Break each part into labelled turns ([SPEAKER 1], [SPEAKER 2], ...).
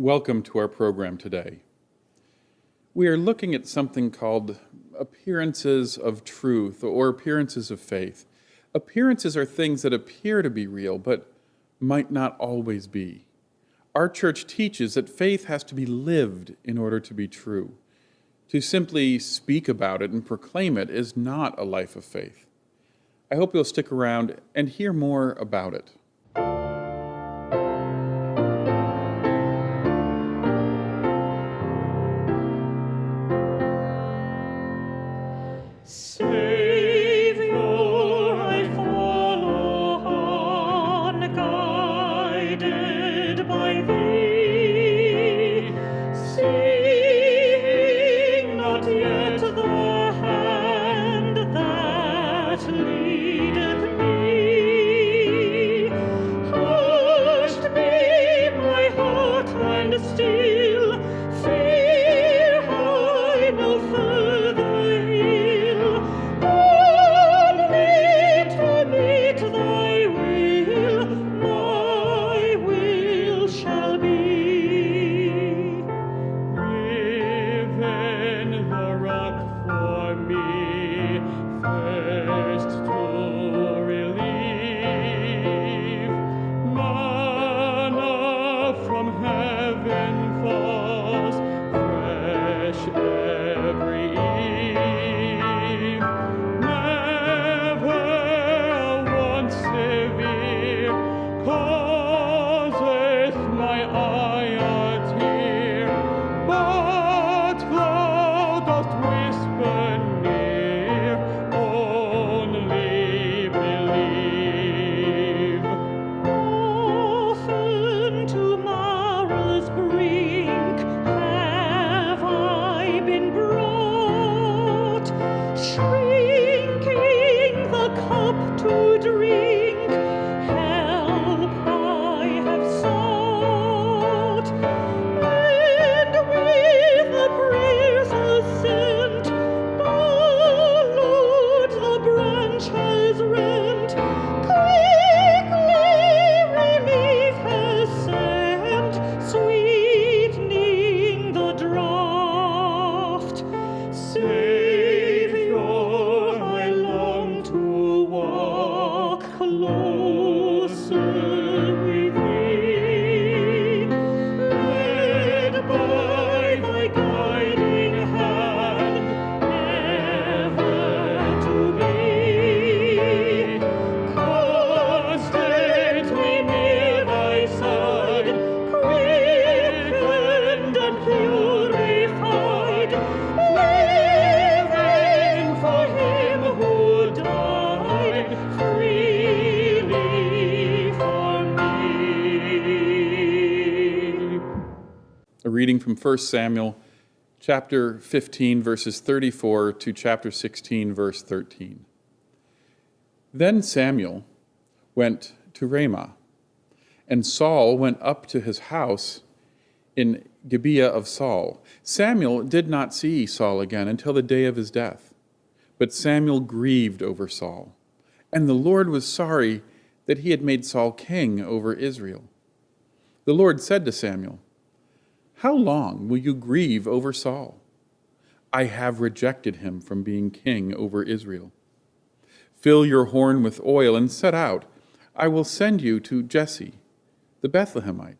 [SPEAKER 1] Welcome to our program today. We are looking at something called appearances of truth or appearances of faith. Appearances are things that appear to be real, but might not always be. Our church teaches that faith has to be lived in order to be true. To simply speak about it and proclaim it is not a life of faith. I hope you'll stick around and hear more about it. A reading from 1 Samuel chapter 15, verses 34 to chapter 16, verse 13. Then Samuel went to Ramah, and Saul went up to his house in Gibeah of Saul. Samuel did not see Saul again until the day of his death, but Samuel grieved over Saul, and the Lord was sorry that he had made Saul king over Israel. The Lord said to Samuel, "How long will you grieve over Saul? I have rejected him from being king over Israel. Fill your horn with oil and set out. I will send you to Jesse, the Bethlehemite,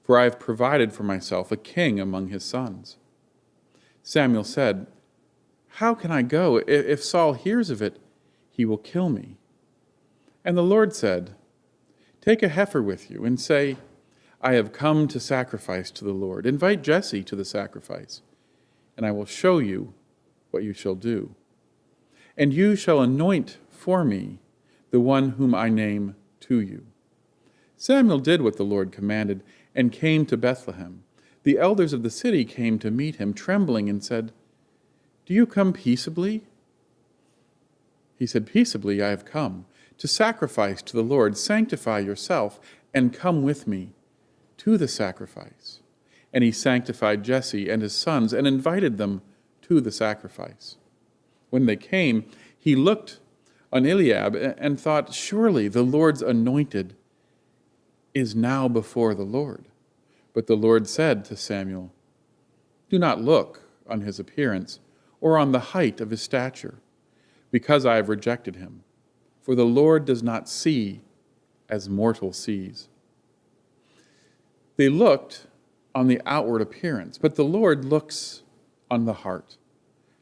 [SPEAKER 1] for I have provided for myself a king among his sons." Samuel said, "How can I go? If Saul hears of it, he will kill me." And the Lord said, "Take a heifer with you and say, 'I have come to sacrifice to the Lord.' Invite Jesse to the sacrifice, and I will show you what you shall do. And you shall anoint for me the one whom I name to you." Samuel did what the Lord commanded and came to Bethlehem. The elders of the city came to meet him, trembling, and said, "Do you come peaceably?" He said, "Peaceably I have come to sacrifice to the Lord. Sanctify yourself and come with me to the sacrifice." And he sanctified Jesse and his sons and invited them to the sacrifice. When they came, he looked on Eliab and thought, "Surely the Lord's anointed is now before the Lord." But the Lord said to Samuel, "Do not look on his appearance or on the height of his stature, because I have rejected him. For the Lord does not see as mortal sees." They looked on the outward appearance, but the Lord looks on the heart.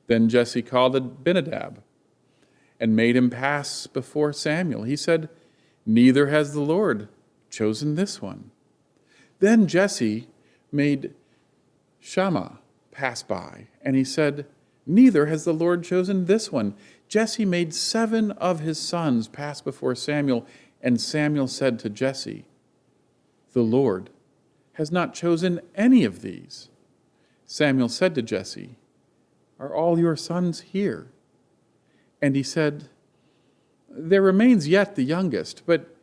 [SPEAKER 1] Then Jesse called Abinadab and made him pass before Samuel. He said, "Neither has the Lord chosen this one." Then Jesse made Shammah pass by, and he said, "Neither has the Lord chosen this one." Jesse made 7 of his sons pass before Samuel, and Samuel said to Jesse, "The Lord has not chosen any of these." Samuel said to Jesse, "Are all your sons here?" And he said, "There remains yet the youngest, but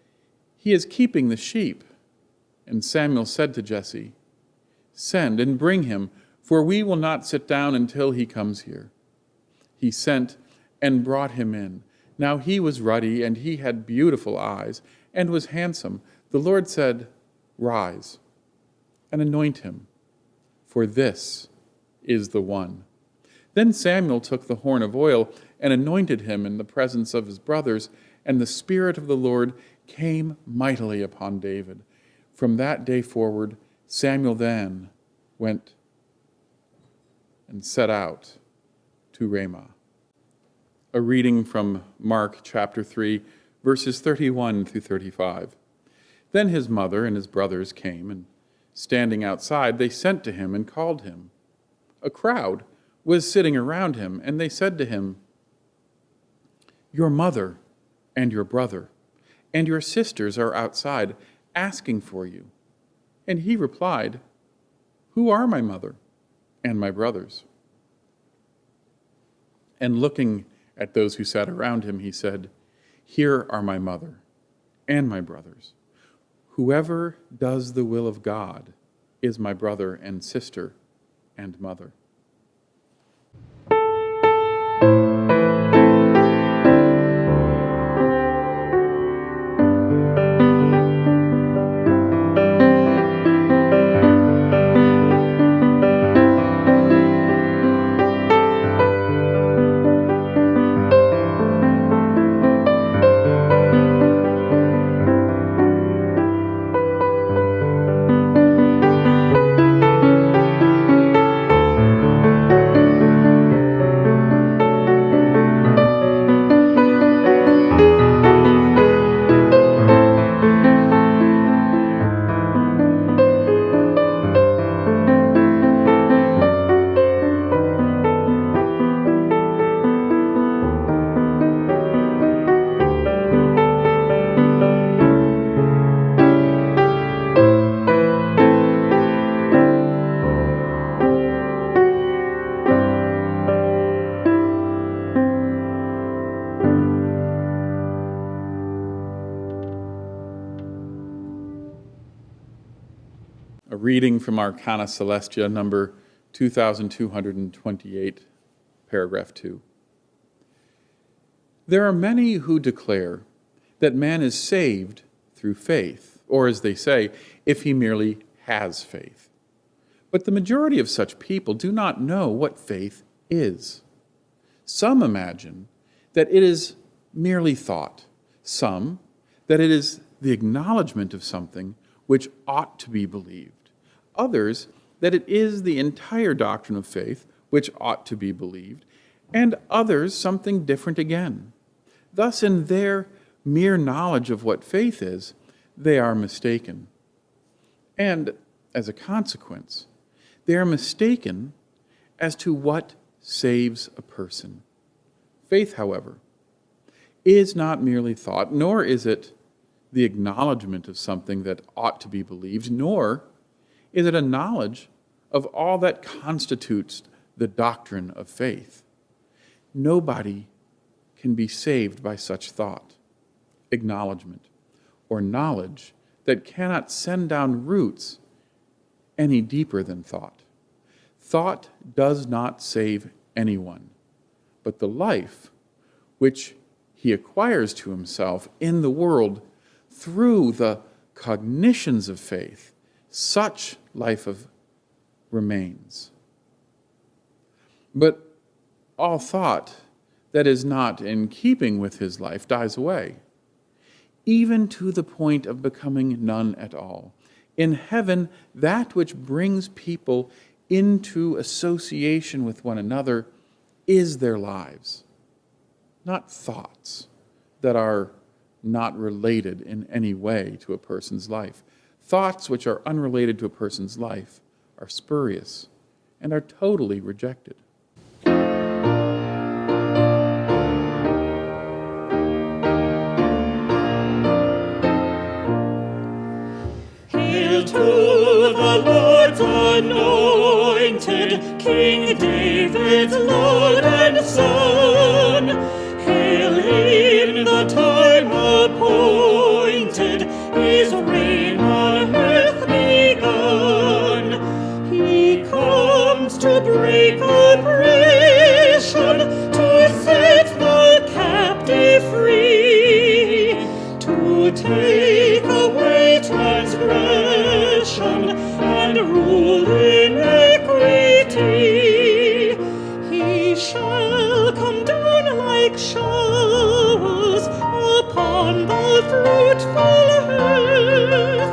[SPEAKER 1] he is keeping the sheep." And Samuel said to Jesse, "Send and bring him, for we will not sit down until he comes here." He sent and brought him in. Now he was ruddy, and he had beautiful eyes, and was handsome. The Lord said, "Rise and anoint him, for this is the one." Then Samuel took the horn of oil and anointed him in the presence of his brothers, and the Spirit of the Lord came mightily upon David. From that day forward, Samuel then went and set out to Ramah. A reading from Mark chapter 3, verses 31 through 35. Then his mother and his brothers came, and standing outside, they sent to him and called him. A crowd was sitting around him, and they said to him, "Your mother and your brother and your sisters are outside, asking for you." And he replied, "Who are my mother and my brothers?" And looking at those who sat around him, he said, "Here are my mother and my brothers. Whoever does the will of God is my brother and sister and mother." A reading from Arcana Celestia, number 2228, paragraph 2. There are many who declare that man is saved through faith, or as they say, if he merely has faith. But the majority of such people do not know what faith is. Some imagine that it is merely thought, some that it is the acknowledgement of something which ought to be believed, others that it is the entire doctrine of faith which ought to be believed, and others something different again. Thus, in their mere knowledge of what faith is, they are mistaken. And as a consequence, they are mistaken as to what saves a person. Faith, however, is not merely thought, nor is it the acknowledgement of something that ought to be believed, nor is it a knowledge of all that constitutes the doctrine of faith. Nobody can be saved by such thought, acknowledgement, or knowledge that cannot send down roots any deeper than thought. Thought does not save anyone, but the life which he acquires to himself in the world through the cognitions of faith such life remains. But all thought that is not in keeping with his life dies away, even to the point of becoming none at all. In heaven, that which brings people into association with one another is their lives, not thoughts that are not related in any way to a person's life. Thoughts which are unrelated to a person's life are spurious and are totally rejected.
[SPEAKER 2] Hail to the Lord's anointed, King David's Lord and Son. Hail in the time appointed, his reign on earth begun. He comes to break oppression, to set the captive free, to take away transgression and rule in equity. He shall come down like showers upon the fruitful earth,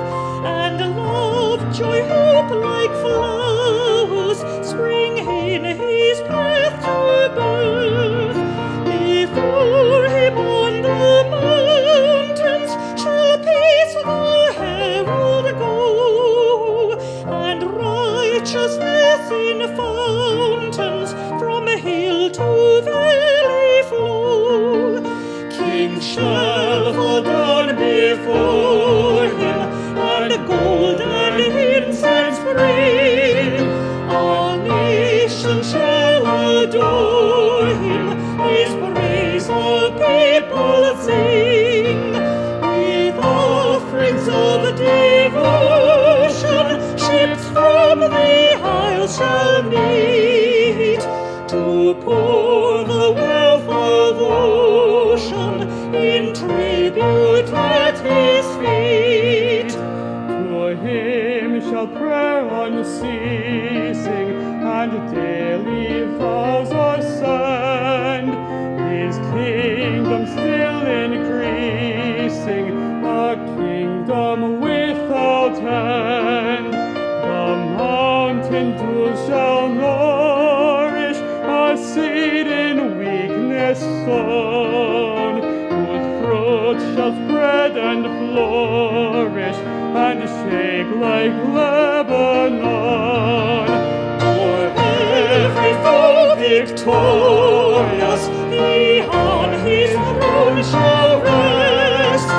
[SPEAKER 2] and love, joy, hope like flowers spring in his path to birth. Before him on the mountains shall peace the herald go, and righteousness in fountains from hill to valley flow. Kings shall fall down before him, and gold and incense bring. All nations shall adore him, his praise the people sing. With offerings of devotion, ships from the isles shall meet, to pour the wealth of ocean in tribute at his feet.
[SPEAKER 3] To him shall prayer unceasing and daily vows ascend, his kingdom still increasing, a kingdom without end. The mountain dew shall nourish a seed in weakness sown, whose fruit shall spread and flourish and shake like Lebanon.
[SPEAKER 2] For every foe victorious, he on his throne shall rest.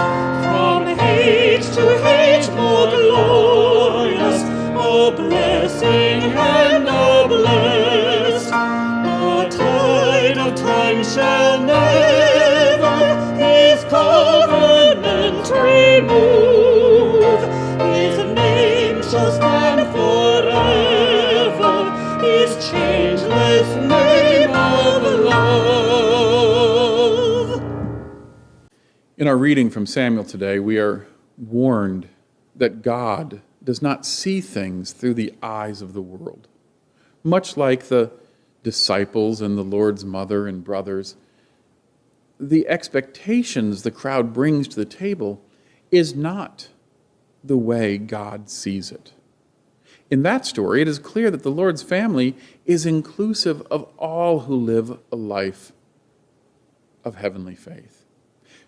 [SPEAKER 2] From age to age more glorious, a blessing and a blessed. The tide of time shall never his covenant remove. His name shall stand forever, his changeless name of love.
[SPEAKER 1] In our reading from Samuel today, we are warned that God does not see things through the eyes of the world. Much like the disciples and the Lord's mother and brothers, the expectations the crowd brings to the table is not the way God sees it. In that story, it is clear that the Lord's family is inclusive of all who live a life of heavenly faith.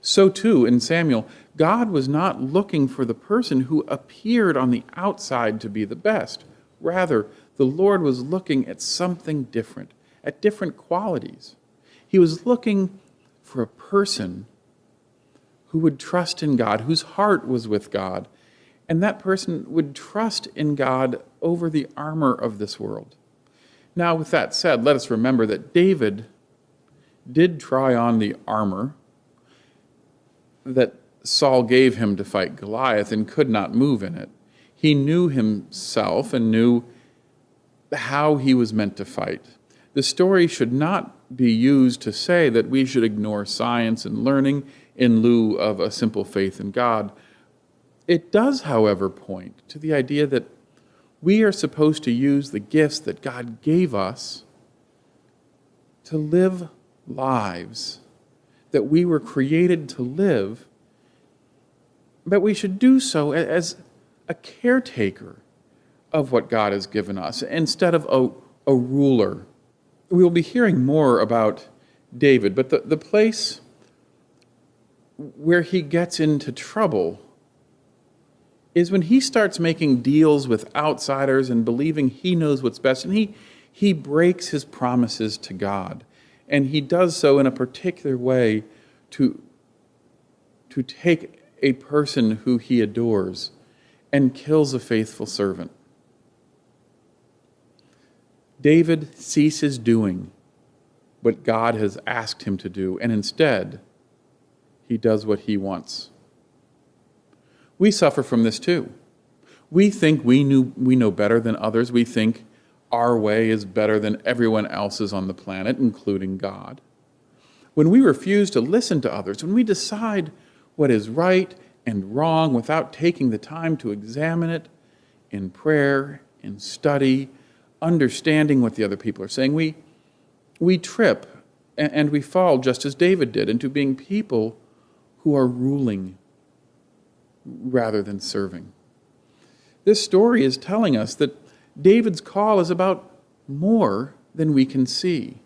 [SPEAKER 1] So too, in Samuel, God was not looking for the person who appeared on the outside to be the best. Rather, the Lord was looking at something different, at different qualities. He was looking for a person who would trust in God, whose heart was with God, and that person would trust in God over the armor of this world. Now, with that said, let us remember that David did try on the armor that Saul gave him to fight Goliath and could not move in it. He knew himself and knew how he was meant to fight. The story should not be used to say that we should ignore science and learning in lieu of a simple faith in God. It does, however, point to the idea that we are supposed to use the gifts that God gave us to live lives that we were created to live, but we should do so as a caretaker of what God has given us instead of a ruler. We will be hearing more about David, but the place where he gets into trouble is when he starts making deals with outsiders and believing he knows what's best, and he breaks his promises to God. And he does so in a particular way to take a person who he adores and kills a faithful servant. David ceases doing what God has asked him to do, and instead, he does what he wants. We suffer from this too. We think we know better than others. We think our way is better than everyone else's on the planet, including God. When we refuse to listen to others, when we decide what is right and wrong without taking the time to examine it in prayer, in study, understanding what the other people are saying, we trip and we fall, just as David did, into being people who are ruling rather than serving. This story is telling us that David's call is about more than we can see.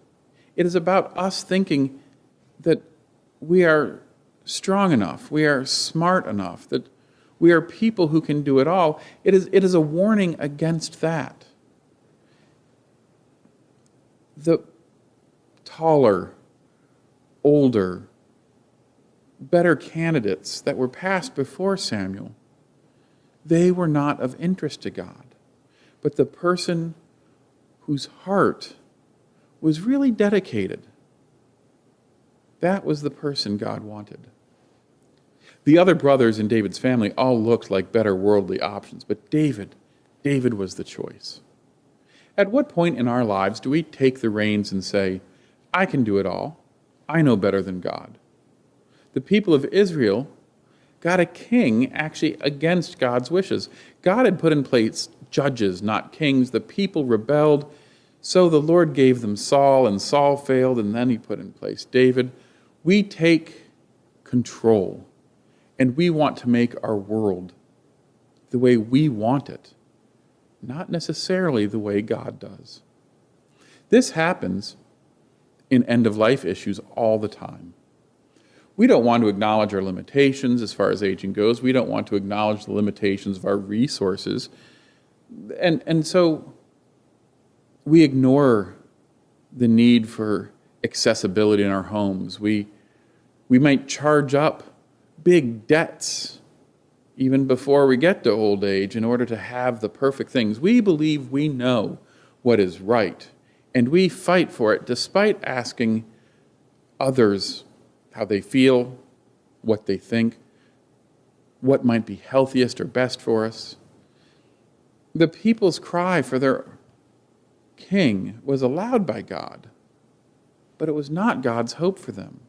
[SPEAKER 1] It is about us thinking that we are strong enough, we are smart enough, that we are people who can do it all. It is a warning against that. The taller, older, better candidates that were passed before Samuel, they were not of interest to God. But the person whose heart was really dedicated, that was the person God wanted. The other brothers in David's family all looked like better worldly options, but David was the choice. At what point in our lives do we take the reins and say, I can do it all. I know better than God? The people of Israel got a king actually against God's wishes. God had put in place judges, not kings. The people rebelled, so the Lord gave them Saul, and Saul failed, and then he put in place David. We take control, and we want to make our world the way we want it, not necessarily the way God does. This happens in end-of-life issues all the time. We don't want to acknowledge our limitations as far as aging goes. We don't want to acknowledge the limitations of our resources. And so we ignore the need for accessibility in our homes. We might charge up big debts even before we get to old age in order to have the perfect things. We believe we know what is right, and we fight for it despite asking others how they feel, what they think, what might be healthiest or best for us. The people's cry for their king was allowed by God, but it was not God's hope for them.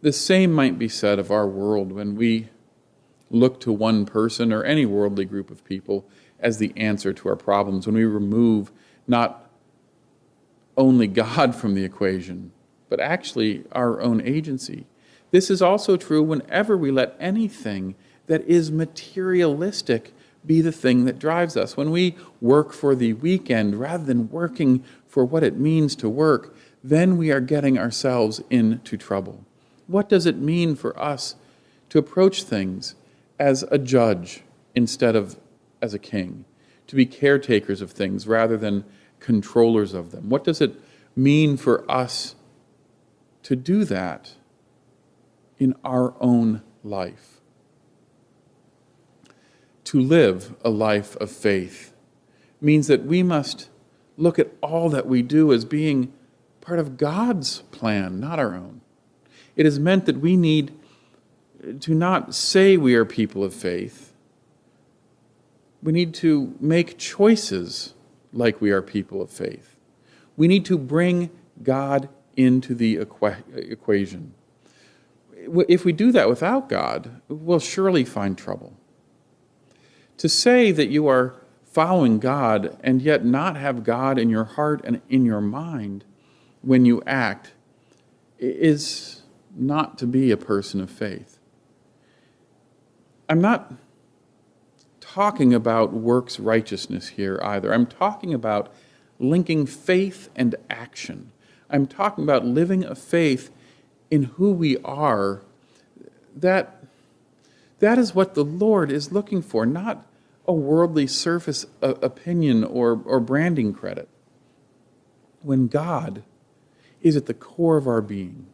[SPEAKER 1] The same might be said of our world when we look to one person or any worldly group of people as the answer to our problems, when we remove not only God from the equation, but actually our own agency. This is also true whenever we let anything that is materialistic be the thing that drives us. When we work for the weekend rather than working for what it means to work, then we are getting ourselves into trouble. What does it mean for us to approach things as a judge instead of as a king? To be caretakers of things rather than controllers of them? What does it mean for us to do that in our own life? To live a life of faith means that we must look at all that we do as being part of God's plan, not our own. It has meant that we need to not say we are people of faith. We need to make choices like we are people of faith. We need to bring God into the equation. if we do that without God, we'll surely find trouble. To say that you are following God and yet not have God in your heart and in your mind when you act is not to be a person of faith. I'm not talking about works righteousness here either. I'm talking about linking faith and action. I'm talking about living a faith in who we are. That is what the Lord is looking for, not a worldly surface opinion or branding credit. When God is at the core of our being.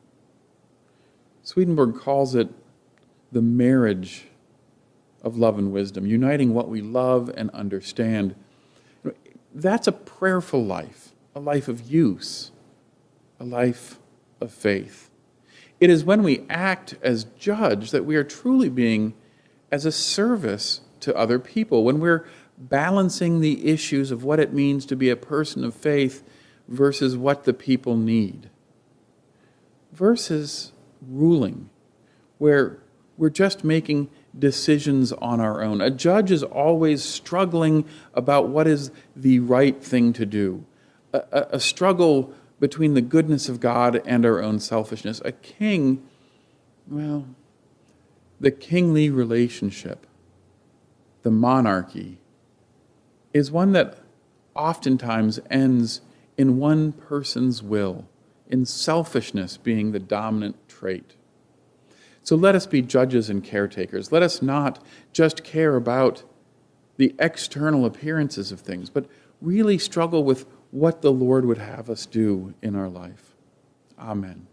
[SPEAKER 1] Swedenborg calls it the marriage of love and wisdom, uniting what we love and understand. That's a prayerful life, a life of use, a life of faith. It is when we act as judge that we are truly being as a service to other people, when we're balancing the issues of what it means to be a person of faith versus what the people need, versus ruling, where we're just making decisions on our own. A judge is always struggling about what is the right thing to do, a struggle between the goodness of God and our own selfishness. A king, well, the kingly relationship, the monarchy, is one that oftentimes ends in one person's will, in selfishness being the dominant trait. So let us be judges and caretakers. Let us not just care about the external appearances of things, but really struggle with what the Lord would have us do in our life. Amen.